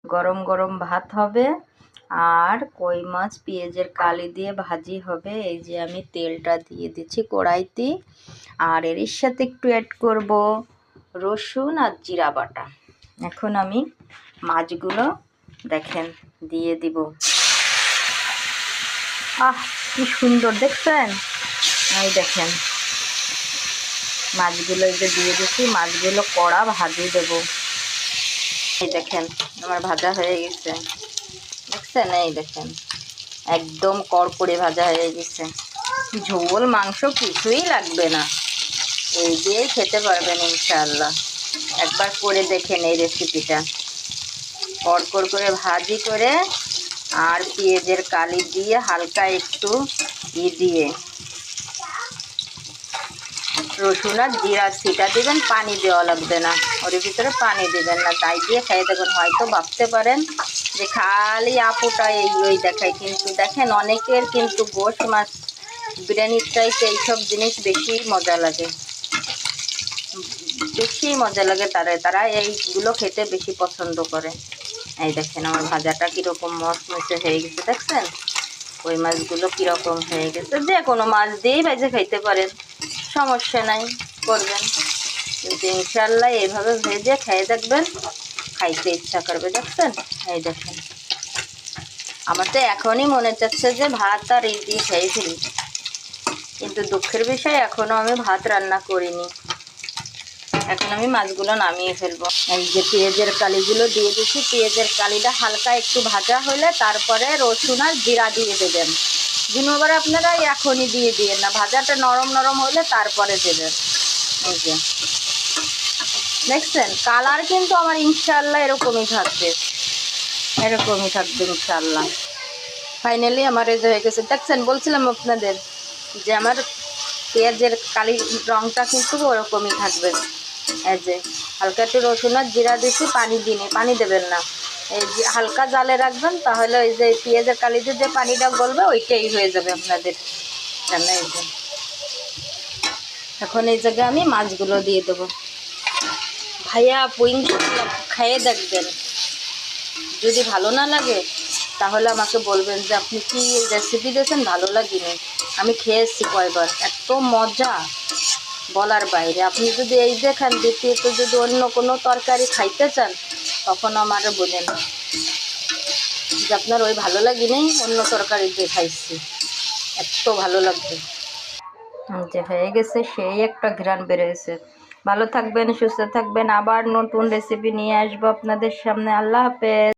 গরম গরম ভাত হবে আর কই মাছ পেঁয়াজের কালি দিয়ে ভাজি হবে। এই যে আমি তেলটা দিয়ে দিচ্ছি কড়াইতে, আর এর সাথে একটু অ্যাড করব রসুন আর জিরা বাটা। এখন আমি মাছগুলো দেখেন দিয়ে দিব। আহ কি সুন্দর দেখছেন, এই দেখেন মাছগুলো এই যে দিয়ে দিচ্ছি, মাছগুলো কড়া ভাজি দেব। এই দেখেন আমার ভাজা হয়ে গেছে, দেখছেন? এই দেখেন একদম কড়কড়ে ভাজা হয়ে গেছে, ঝোল মাংস কিছুই লাগবে না, এই দিয়েই খেতে পারবেন ইনশাআল্লাহ। একবার করে দেখেন এই রেসিপিটা, কড়কড় করে ভাজি করে আর পেঁয়াজের কালি দিয়ে হালকা একটু দিয়ে রসুন আর জিরার ছিটা দিবেন, পানি দেওয়া লাগবে না, ওর ভিতরে পানি দিবেন না, তাই দিয়ে খেয়ে দেখবেন। হয়তো ভাবতে পারেন যে খালি আপুটা এই ওই দেখায়, কিন্তু দেখেন অনেকের কিন্তু গোশ মাছ বিরিয়ানির চাইতে এইসব জিনিস বেশি মজা লাগে, বেশি মজা লাগে, তারা এইগুলো খেতে বেশি পছন্দ করে। এই দেখেন আমার ভাজাটা কীরকম মচমচে হয়ে গেছে, দেখছেন? ওই মাছগুলো কীরকম হয়ে গেছে। যে কোনো মাছ দিয়েই ভেজে খাইতে পারেন, সমস্যা নাই, করবেন, কিন্তু ইনশাল্লাহ এইভাবে ভেজে খেয়ে দেখবেন, খাইতে ইচ্ছা করবে। দেখছেন? এই দেখেন আমার তো এখনই মনে চাচ্ছে যে ভাত আর এই দিয়ে খেয়ে ফেলি, কিন্তু দুঃখের বিষয় এখনও আমি ভাত রান্না করিনি। এখন আমি মাছগুলো নামিয়ে ফেলবো। এই যে পেঁয়াজের কালিগুলো দিয়ে দিচ্ছি, পেঁয়াজের কালিটা হালকা একটু ভাজা হলে তারপরে রসুন আর জিরা দিয়ে দেবেন। জিনোবার আপনারা এখনই দিয়ে দিয়েন না, ভাজাটা নরম নরম হলে তারপরে দেবেন। এই যে দেখছেন কালার কিন্তু আমার ইনশাআল্লাহ এরকমই থাকবে, এরকমই থাকবে ইনশাআল্লাহ। ফাইনালি আমার এই যে হয়ে গেছে, দেখছেন? বলছিলাম আপনাদের যে আমার পেঁয়াজের কালির রঙটা কিন্তু ওরকমই থাকবে। এই যে হালকা একটু রসুন আর জিরা দিচ্ছি, পানি দিনে, পানি দেবেন না, এই যে হালকা জালে রাখবেন, তাহলে ওই যে পেঁয়াজের কালিতে যে পানিটা গলবে ওইটাই হয়ে যাবে আপনাদের রান্না। এই যে এখন এই জায়গায় আমি মাছগুলো দিয়ে দেবো। ভাইয়া পুইং খেয়ে দেখবেন, যদি ভালো না লাগে তাহলে আমাকে বলবেন যে আপনি কি রেসিপি দিয়েছেন, ভালো লাগেনি। আমি খেয়েছি কয়বার, এত মজা বলার বাইরে। আপনি যদি এই দেখেন, দ্বিতীয়ত যদি অন্য কোনো তরকারি খাইতে চান তখন আমারও বলেন যে আপনার ওই ভালো লাগেনি, অন্য তরকারি দিয়ে খাইছি, এত ভালো লাগবে। যে হয়ে গেছে, সেই একটা ঘ্রাণ বেরোয়েছে। ভালো থাকবেন, সুস্থ থাকবেন, আবার নতুন রেসিপি নিয়ে আসবো আপনাদের সামনে। আল্লাহ হাফেজ।